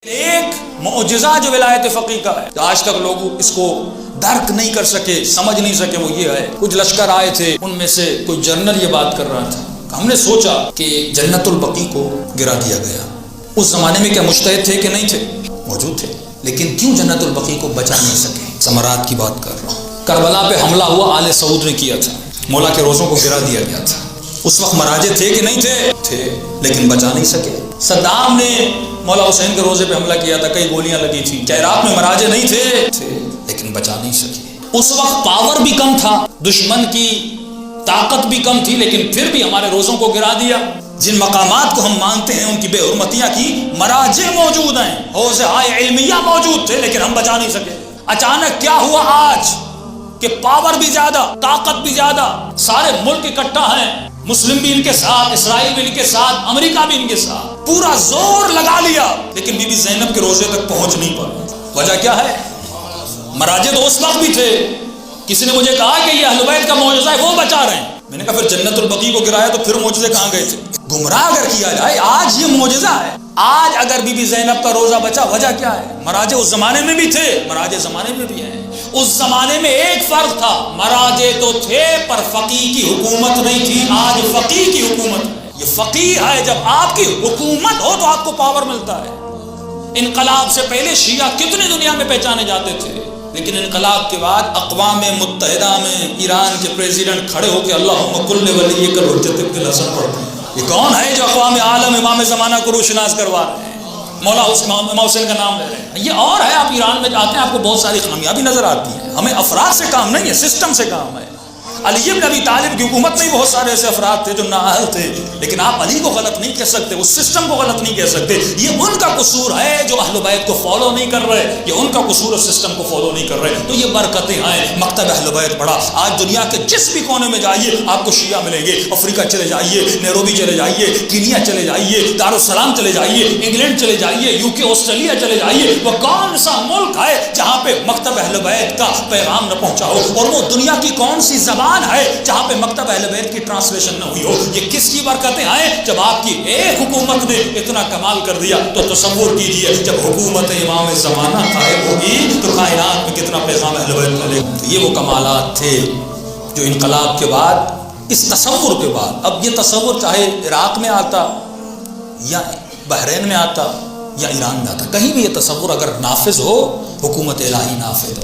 ایک معجزہ جو ولایت فقیہ کا ہے آج تک لوگ اس کو درک نہیں کر سکے، سمجھ نہیں سکے، وہ یہ ہے کچھ لشکر آئے تھے، ان میں سے کوئی جنرل یہ بات کر رہا تھا، ہم نے سوچا کہ جنت البقیع کو گرا دیا گیا۔ اس زمانے میں کیا مجتہد تھے کہ نہیں تھے؟ موجود تھے، لیکن کیوں جنت البقیع کو بچا نہیں سکے؟ ثمرات کی بات کر رہا ہوں۔ کربلا پہ حملہ ہوا، آل سعود نے کیا تھا، مولا کے روزوں کو گرا دیا گیا تھا۔ اس وقت مراجے تھے کہ نہیں تھے؟ تھے، لیکن بچا نہیں سکے۔ صدام نے مولا حسین کے روزے پہ حملہ کیا تھا، کئی گولیاں لگی تھی، کیا عراق میں مراجے نہیں تھے؟ تھے، لیکن بچا نہیں سکے۔ اس وقت پاور بھی کم تھا، دشمن کی طاقت بھی کم تھی، لیکن پھر بھی ہمارے روزوں کو گرا دیا۔ جن مقامات کو ہم مانتے ہیں ان کی بے حرمتیاں کی مراجع موجود ہیں، حوزہائے علمیہ موجود تھے، لیکن ہم بچا نہیں سکے۔ اچانک کیا ہوا آج کہ پاور بھی زیادہ، طاقت بھی زیادہ، سارے ملک اکٹھا ہیں، مسلم بھی ان کے ساتھ، اسرائیل بھی ان کے ساتھ، امریکہ بھی ان کے ساتھ، پورا زور لگا لیا، لیکن بی بی زینب کے روزے تک پہنچ نہیں پائی۔ وجہ کیا ہے؟ مراجع تو اس وقت بھی تھے۔ کسی نے مجھے کہا کہ یہ اہل بیت کا معجزہ ہے، وہ بچا رہے ہیں۔ میں نے کہا پھر جنت البقیع کو گرایا تو پھر معجزے کہاں گئے تھے؟ گمراہ اگر کیا جائے، آج یہ معجزہ ہے۔ آج اگر بی بی زینب کا روزہ بچا، وجہ کیا ہے؟ مراجع اس زمانے میں بھی تھے، مراجع زمانے میں بھی ہیں۔ اس زمانے میں ایک فرق تھا، مراجع تو تھے پر فقیہ کی حکومت نہیں تھی۔ آج فقیہ کی حکومت ہے۔ یہ فقیہ ہے، جب آپ کی حکومت ہو تو آپ کو پاور ملتا ہے۔ انقلاب سے پہلے شیعہ کتنے دنیا میں پہچانے جاتے تھے، لیکن انقلاب کے بعد اقوام متحدہ میں ایران کے پریزیڈنٹ کھڑے ہو کے اللہم کل ولیک الحجۃ ابن الحسن پڑھتے ہیں۔ یہ کون ہے جو اقوام عالم امام زمانہ کو روشناس کروا رہے ہیں؟ مولا امام حسین کا نام لے رہے ہیں۔ یہ اور ہے، آپ ایران میں جاتے ہیں آپ کو بہت ساری خامیاں بھی نظر آتی ہیں۔ ہمیں افراد سے کام نہیں ہے، سسٹم سے کام ہے۔ علی بن ابی طالب کی حکومت میں بہت سارے ایسے افراد تھے جو نااہل تھے، لیکن آپ علی کو غلط نہیں کہہ سکتے، اس سسٹم کو غلط نہیں کہہ سکتے۔ یہ ان کا قصور ہے جو اہل بیت کو فالو نہیں کر رہے، یہ ان کا قصور ہے سسٹم کو فالو نہیں کر رہے۔ تو یہ برکتیں ہیں، مکتب اہل بیت بڑا۔ آج دنیا کے جس بھی کونے میں جائیے آپ کو شیعہ ملیں گے۔ افریقہ چلے جائیے، نیروبی چلے جائیے، کینیا چلے جائیے، دارالسلام چلے جائیے، انگلینڈ چلے جائیے، یو کے، آسٹریلیا چلے جائیے۔ وہ کون سا ملک ہے جہاں پہ مکتب اہل بیت کا پیغام نہ پہنچا ہو؟ اور وہ دنیا کی کون سی زبان ہے جہاں پہ مکتب اہل بیت کی ٹرانسلیشن نہ ہوئی ہو؟ یہ کس کی برکتیں ہیں؟ جب آپ کی ایک حکومت نے اتنا کمال کر دیا تو تصور کیجئے جب حکومت امام زمانہ قائم ہوگی تو کائنات میں کتنا پیغام اہل بیت ملے گا۔ تو یہ وہ کمالات تھے جو انقلاب کے بعد، اس تصور کے بعد، اب یہ تصور چاہے عراق میں آتا یا بحرین میں آتا یا ایران میں آتا، کہیں بھی یہ تصور اگر نافذ ہو، حکومت الہی نافذ ہو۔